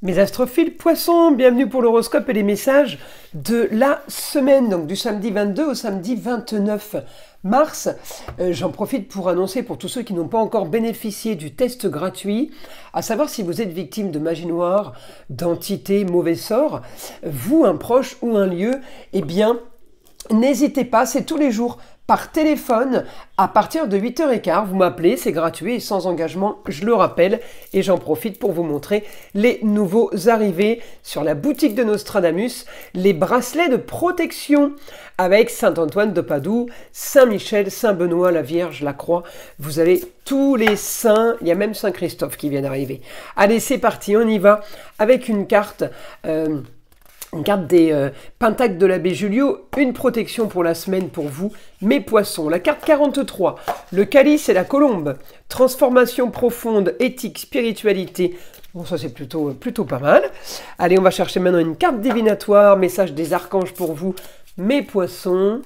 Mes astrophiles poissons, bienvenue pour l'horoscope et les messages de la semaine, donc du samedi 22 au samedi 29 mars. J'en profite pour annoncer pour tous ceux qui n'ont pas encore bénéficié du test gratuit, à savoir si vous êtes victime de magie noire, d'entités, mauvais sorts, vous, un proche ou un lieu, eh bien, n'hésitez pas, c'est tous les jours par téléphone à partir de 8h15. Vous m'appelez, c'est gratuit et sans engagement, je le rappelle. Et j'en profite pour vous montrer les nouveaux arrivés sur la boutique de Nostradamus, les bracelets de protection avec Saint-Antoine de Padoue, Saint-Michel, Saint-Benoît, la Vierge, la Croix. Vous avez tous les saints, il y a même Saint-Christophe qui vient d'arriver. Allez, c'est parti, on y va avec une carte... Une carte des Pentacles de l'abbé Julio, une protection pour la semaine pour vous, mes poissons. La carte 43, le calice et la colombe. Transformation profonde, éthique, spiritualité. Bon, ça c'est plutôt pas mal. Allez, on va chercher maintenant une carte divinatoire, message des archanges pour vous, mes poissons.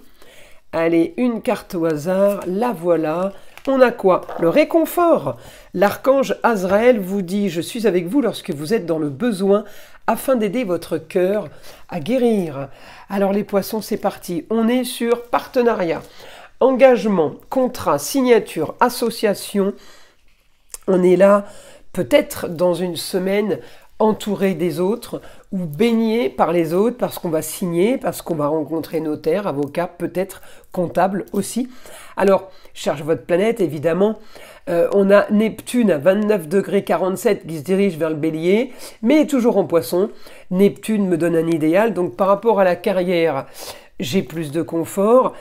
Allez, une carte au hasard, la voilà. On a quoi? Le réconfort. L'archange Azraël vous dit « Je suis avec vous lorsque vous êtes dans le besoin afin d'aider votre cœur à guérir. » Alors les poissons, c'est parti. On est sur partenariat, engagement, contrat, signature, association. On est là peut-être dans une semaine entouré des autres ou baigné par les autres parce qu'on va signer, parce qu'on va rencontrer notaire, avocat, peut-être comptable aussi. Alors, cherche votre planète, évidemment. On a Neptune à 29,47 qui se dirige vers le Bélier, mais toujours en Poisson. Neptune me donne un idéal, donc par rapport à la carrière, j'ai plus de confort.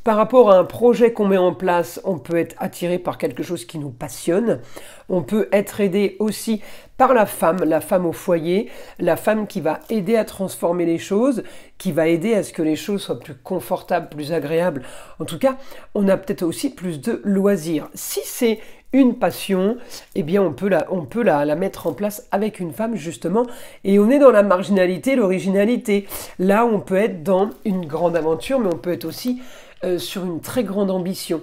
Par rapport à un projet qu'on met en place, on peut être attiré par quelque chose qui nous passionne. On peut être aidé aussi par la femme au foyer, la femme qui va aider à transformer les choses, qui va aider à ce que les choses soient plus confortables, plus agréables. En tout cas, on a peut-être aussi plus de loisirs. Si c'est une passion, eh bien on peut la mettre en place avec une femme justement, et on est dans la marginalité, l'originalité. Là, on peut être dans une grande aventure, mais on peut être aussi sur une très grande ambition.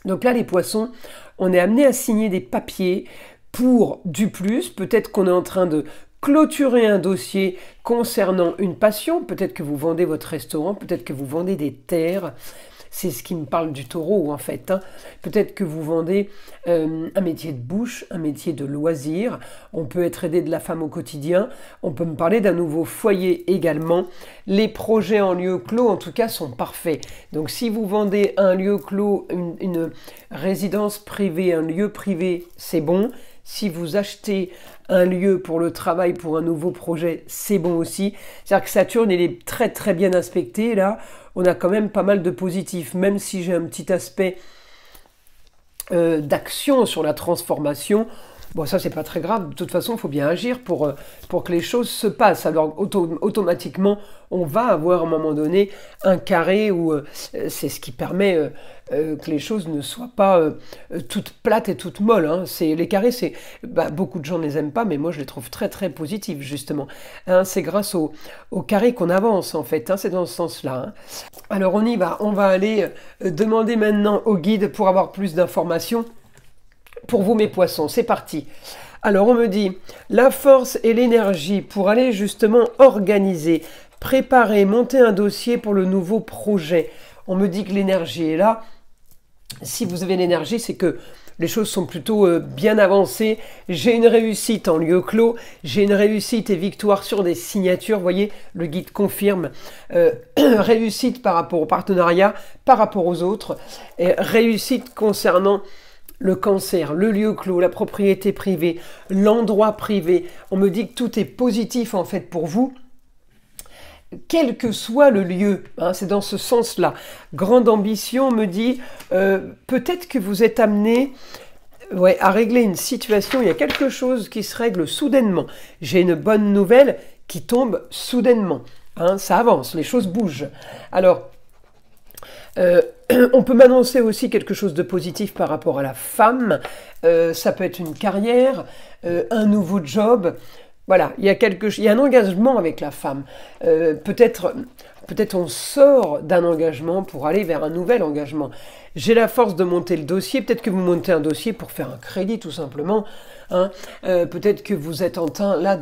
Donc là, les poissons, on est amené à signer des papiers pour du plus. Peut-être qu'on est en train de clôturer un dossier concernant une passion. Peut-être que vous vendez votre restaurant, peut-être que vous vendez des terres. C'est ce qui me parle du taureau en fait. Peut-être que vous vendez un métier de bouche, un métier de loisir. On peut être aidé de la femme au quotidien. On peut me parler d'un nouveau foyer également. Les projets en lieu clos en tout cas sont parfaits. Donc si vous vendez un lieu clos, une résidence privée, un lieu privé, c'est bon. Si vous achetez un lieu pour le travail, pour un nouveau projet, c'est bon aussi. C'est-à-dire que Saturne, il est très très bien aspecté là. On a quand même pas mal de positifs, même si j'ai un petit aspect d'action sur la transformation. Bon, ça, c'est pas très grave. De toute façon, il faut bien agir pour que les choses se passent. Alors, automatiquement, on va avoir à un moment donné un carré où c'est ce qui permet que les choses ne soient pas toutes plates et toutes molles. Les carrés, beaucoup de gens ne les aiment pas, mais moi, je les trouve très, très positifs, justement. C'est grâce au carré qu'on avance, en fait. C'est dans ce sens-là. Alors, on y va. On va aller demander maintenant au guide pour avoir plus d'informations. Pour vous mes poissons, c'est parti. Alors on me dit, la force et l'énergie pour aller justement organiser, préparer, monter un dossier pour le nouveau projet. On me dit que l'énergie est là. Si vous avez l'énergie, c'est que les choses sont plutôt bien avancées. J'ai une réussite en lieu clos, j'ai une réussite et victoire sur des signatures. Vous voyez, le guide confirme. Réussite par rapport au partenariat, par rapport aux autres. Et réussite concernant le cancer, le lieu clos, la propriété privée, l'endroit privé. On me dit que tout est positif en fait pour vous. Quel que soit le lieu, c'est dans ce sens-là. Grande ambition me dit, peut-être que vous êtes amené à régler une situation, il y a quelque chose qui se règle soudainement. J'ai une bonne nouvelle qui tombe soudainement. Ça avance, les choses bougent. Alors, on peut m'annoncer aussi quelque chose de positif par rapport à la femme. Ça peut être une carrière, un nouveau job. Voilà, il y a un engagement avec la femme. Peut-être on sort d'un engagement pour aller vers un nouvel engagement. J'ai la force de monter le dossier. Peut-être que vous montez un dossier pour faire un crédit tout simplement. Peut-être que vous êtes en train là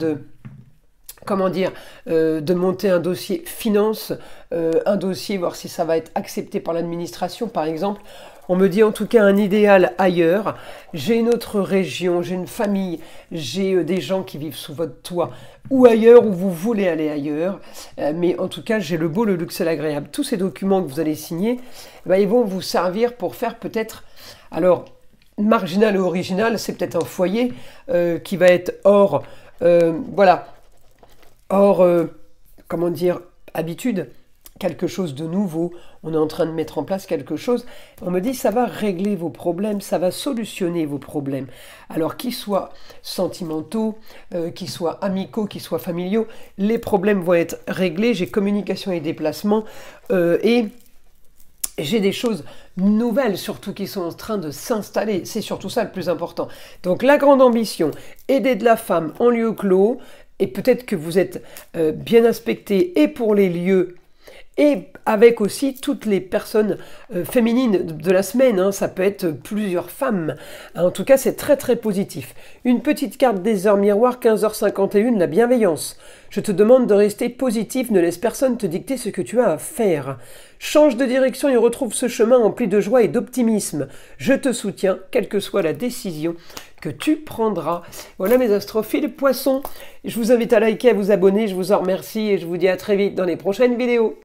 comment dire, de monter un dossier finance, un dossier, voir si ça va être accepté par l'administration, par exemple. On me dit en tout cas un idéal ailleurs. J'ai une autre région, j'ai une famille, j'ai des gens qui vivent sous votre toit ou ailleurs, où vous voulez aller ailleurs. Mais en tout cas, j'ai le beau, le luxe et l'agréable. Tous ces documents que vous allez signer, ben, ils vont vous servir pour faire peut-être... Alors, marginal et original, c'est peut-être un foyer qui va être hors... voilà, hors, comment dire, habitude. Quelque chose de nouveau, on est en train de mettre en place quelque chose, on me dit ça va régler vos problèmes, ça va solutionner vos problèmes. Alors qu'ils soient sentimentaux, qu'ils soient amicaux, qu'ils soient familiaux, les problèmes vont être réglés, j'ai communication et déplacement, et j'ai des choses nouvelles surtout qui sont en train de s'installer, c'est surtout ça le plus important. Donc la grande ambition, aider de la femme en lieu clos, et peut-être que vous êtes bien inspecté et pour les lieux, et avec aussi toutes les personnes féminines de la semaine, hein, ça peut être plusieurs femmes. En tout cas, c'est très très positif. Une petite carte des heures miroirs, 15h51, la bienveillance. Je te demande de rester positif, ne laisse personne te dicter ce que tu as à faire. Change de direction et retrouve ce chemin empli de joie et d'optimisme. Je te soutiens, quelle que soit la décision que tu prendras. Voilà mes astrophiles poissons. Je vous invite à liker, à vous abonner, je vous en remercie et je vous dis à très vite dans les prochaines vidéos.